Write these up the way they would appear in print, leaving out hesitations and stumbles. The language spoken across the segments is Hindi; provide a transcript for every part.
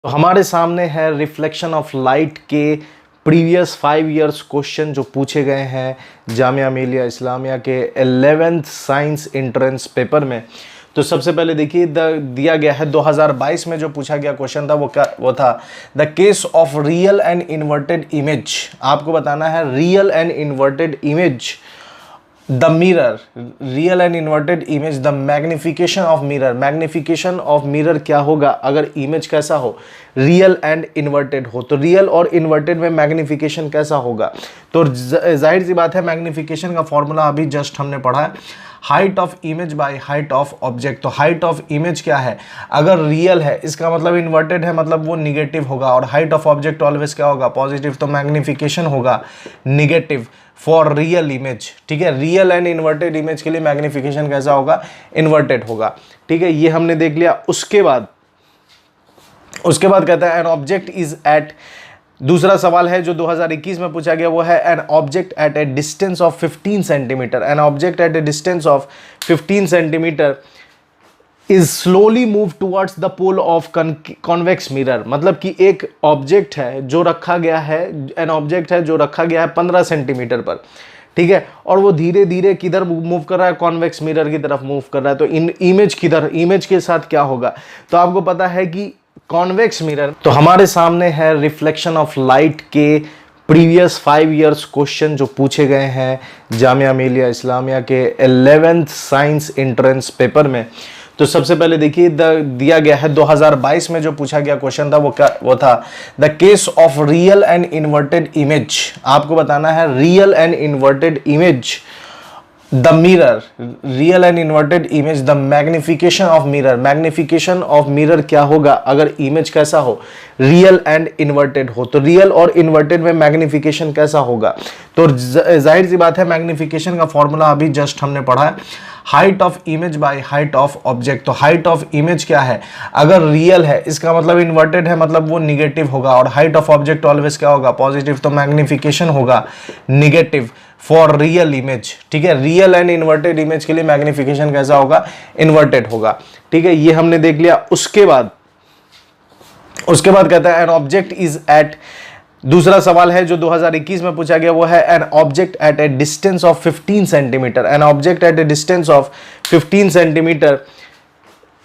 तो हमारे सामने है रिफ्लेक्शन ऑफ लाइट के प्रीवियस 5 इयर्स क्वेश्चन जो पूछे गए हैं जामिया मिलिया इस्लामिया के 11th साइंस एंट्रेंस पेपर में। तो सबसे पहले देखिए दिया गया है 2022 में जो पूछा गया क्वेश्चन था वो था the case of real and inverted image. आपको बताना है real and inverted image the mirror, real and inverted image the magnification of mirror. Magnification of mirror क्या होगा अगर इमेज कैसा हो, रियल एंड इन्वर्टेड हो। तो रियल और इन्वर्टेड में मैग्निफिकेशन कैसा होगा, तो जाहिर सी बात है मैग्निफिकेशन का फॉर्मूला अभी जस्ट हमने पढ़ा है, height of image by height of object. तो हाइट ऑफ इमेज क्या है, अगर रियल है इसका मतलब इन्वर्टेड है, मतलब वो निगेटिव होगा, और हाइट ऑफ ऑब्जेक्ट ऑलवेज क्या होगा, पॉजिटिव। तो मैग्निफिकेशन होगा निगेटिव फॉर रियल इमेज। ठीक है, रियल एंड इन्वर्टेड इमेज के लिए मैग्निफिकेशन कैसा होगा, इन्वर्टेड होगा। ठीक है, ये हमने देख लिया। उसके बाद कहता है एन ऑब्जेक्ट इज एट, दूसरा सवाल है जो 2021 में पूछा गया वो है an object at a distance of 15 centimetre. An object at a distance of 15 centimetre is slowly move towards the pole of convex mirror. मतलब कि एक ऑब्जेक्ट है जो रखा गया है, एन ऑब्जेक्ट है जो रखा गया है 15 सेंटीमीटर पर, ठीक है, और वो धीरे धीरे किधर मूव कर रहा है, कॉन्वेक्स मिरर की तरफ मूव कर रहा है। तो इन इमेज किधर, इमेज के साथ क्या होगा, तो आपको पता है कि कॉन्वेक्स मिरर। तो हमारे सामने है रिफ्लेक्शन ऑफ लाइट के प्रीवियस 5 इयर्स क्वेश्चन जो पूछे गए हैं जामिया मिलिया इस्लामिया के 11th साइंस एंट्रेंस पेपर में। तो सबसे पहले देखिए दिया गया है 2022 में जो पूछा गया क्वेश्चन था वो था the case of real and inverted image. आपको बताना है real and inverted image the mirror, real and inverted image the magnification of mirror. Magnification of mirror क्या होगा अगर इमेज कैसा हो, रियल एंड इन्वर्टेड हो। तो रियल और इन्वर्टेड में मैग्निफिकेशन कैसा होगा, तो जाहिर सी बात है मैग्निफिकेशन का फॉर्मूला अभी जस्ट हमने पढ़ा है, height of image by height of object. तो हाइट ऑफ इमेज क्या है, अगर रियल है इसका मतलब इन्वर्टेड है, मतलब वो निगेटिव होगा, और हाइट ऑफ ऑब्जेक्ट ऑलवेज क्या होगा, पॉजिटिव। तो मैग्निफिकेशन होगा निगेटिव फॉर रियल इमेज। ठीक है, रियल एंड इन्वर्टेड इमेज के लिए मैग्निफिकेशन कैसा होगा, इन्वर्टेड होगा। ठीक है, ये हमने देख लिया। उसके बाद कहता है एन ऑब्जेक्ट इज एट, दूसरा सवाल है जो 2021 में पूछा गया वो है an object at a distance of 15 centimetre. An object at a distance of 15 centimetre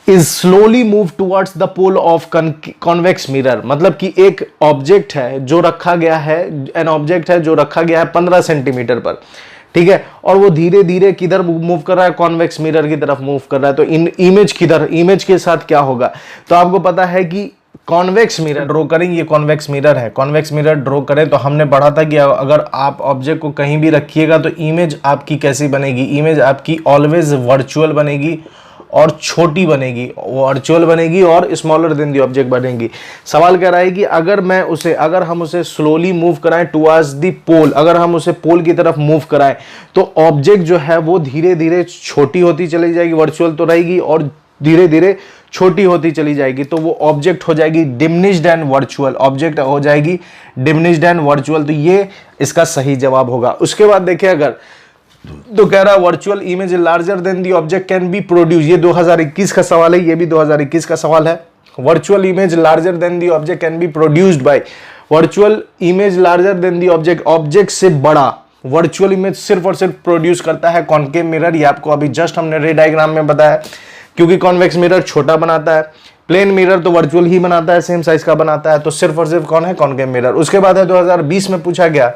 is slowly move towards the pole of convex mirror. मतलब कि एक ऑब्जेक्ट है जो रखा गया है, एन ऑब्जेक्ट है जो रखा गया है 15 सेंटीमीटर पर, ठीक है, और वो धीरे धीरे किधर मूव कर रहा है, कॉन्वेक्स मिरर की तरफ मूव कर रहा है। तो इन इमेज किधर, इमेज के साथ क्या होगा, तो आपको पता है कि कॉन्वेक्स मिरर ड्रॉ करेंगे, ये कॉन्वेक्स मिरर है, कॉन्वेक्स मिरर ड्रॉ करें तो हमने पढ़ा था कि अगर आप ऑब्जेक्ट को कहीं भी रखिएगा तो इमेज आपकी कैसी बनेगी, इमेज आपकी ऑलवेज वर्चुअल बनेगी और छोटी बनेगी, वर्चुअल बनेगी और स्मॉलर देन दी ऑब्जेक्ट बनेगी। सवाल कह रहा है कि अगर हम उसे स्लोली मूव कराएं टुवर्ड्स दी पोल, अगर हम उसे पोल की तरफ मूव कराएं तो ऑब्जेक्ट जो है वो धीरे धीरे छोटी होती चली जाएगी, वर्चुअल तो रहेगी और धीरे धीरे छोटी होती चली जाएगी। तो वो ऑब्जेक्ट हो जाएगी डिमिनिश्ड एंड वर्चुअल, ऑब्जेक्ट हो जाएगी डिमिनिश्ड एंड वर्चुअल। तो ये इसका सही जवाब होगा। उसके बाद देखिए अगर तो कह रहा है virtual image larger than the object can be produce, ये 2021 का सवाल है, ये भी 2021 का सवाल है। Virtual image larger than the object can be produced by, virtual image larger than the object, object से बड़ा वर्चुअल इमेज सिर्फ और सिर्फ प्रोड्यूस करता है कॉनकेव मिरर। ये आपको अभी जस्ट हमने रे डायग्राम में बताया, क्योंकि कॉन्वेक्स मिरर छोटा बनाता है, प्लेन मिरर तो वर्चुअल ही बनाता है, सेम साइज का बनाता है, तो सिर्फ और सिर्फ कौन है, कॉनकेव मिरर। उसके बाद है 2020 में पूछा गया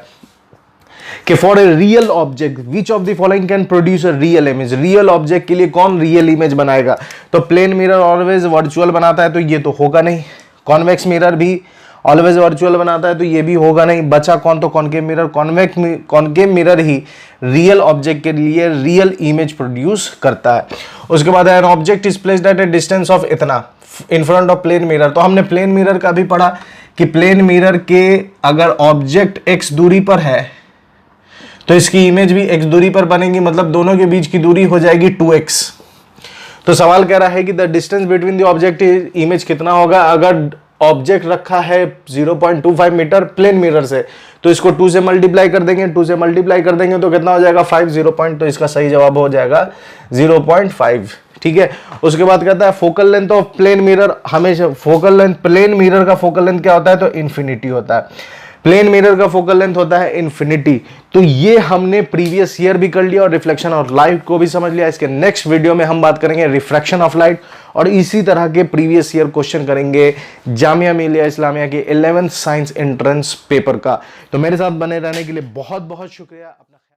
कि for a real object which of the following can produce a real image. Real object के लिए कौन रियल इमेज बनाएगा, तो प्लेन मिरर ऑलवेज वर्चुअल बनाता है तो ये तो होगा नहीं, कॉन्वेक्स मिरर भी ऑलवेज वर्चुअल बनाता है तो ये भी होगा नहीं, बचा कौन, तो कॉनकेव मिरर। कॉनकेव मिरर ही रियल ऑब्जेक्ट के लिए रियल इमेज प्रोड्यूस करता है। उसके बाद an object is placed at a distance of इतना in front of plane mirror. तो हमने प्लेन मिरर का भी पढ़ा कि प्लेन मिरर के अगर ऑब्जेक्ट x दूरी पर है तो इसकी इमेज भी x दूरी पर बनेगी, मतलब दोनों के बीच की दूरी हो जाएगी 2x। तो सवाल कह रहा है कि the distance between the object image कितना होगा, अगर ऑब्जेक्ट रखा है 0.25 मीटर प्लेन मिरर से तो इसको 2 से मल्टीप्लाई कर देंगे, 2 से मल्टीप्लाई कर देंगे तो कितना हो जाएगा 5, 0 पॉइंट, तो इसका सही जवाब हो जाएगा 0.5। ठीक है। उसके बाद कहता है focal length of plane mirror, हमेशा फोकल लेंथ, प्लेन मिरर का फोकल लेंथ क्या होता है, तो इन्फिनिटी होता है। प्लेन मिरर का फोकल लेंथ होता है इन्फिनिटी। तो ये हमने प्रीवियस ईयर भी कर लिया और रिफ्लेक्शन ऑफ लाइट को भी समझ लिया। इसके नेक्स्ट वीडियो में हम बात करेंगे रिफ्रैक्शन ऑफ लाइट और इसी तरह के प्रीवियस ईयर क्वेश्चन करेंगे जामिया मिलिया इस्लामिया के 11th साइंस एंट्रेंस पेपर का। तो मेरे साथ बने रहने के लिए बहुत बहुत शुक्रिया। अपना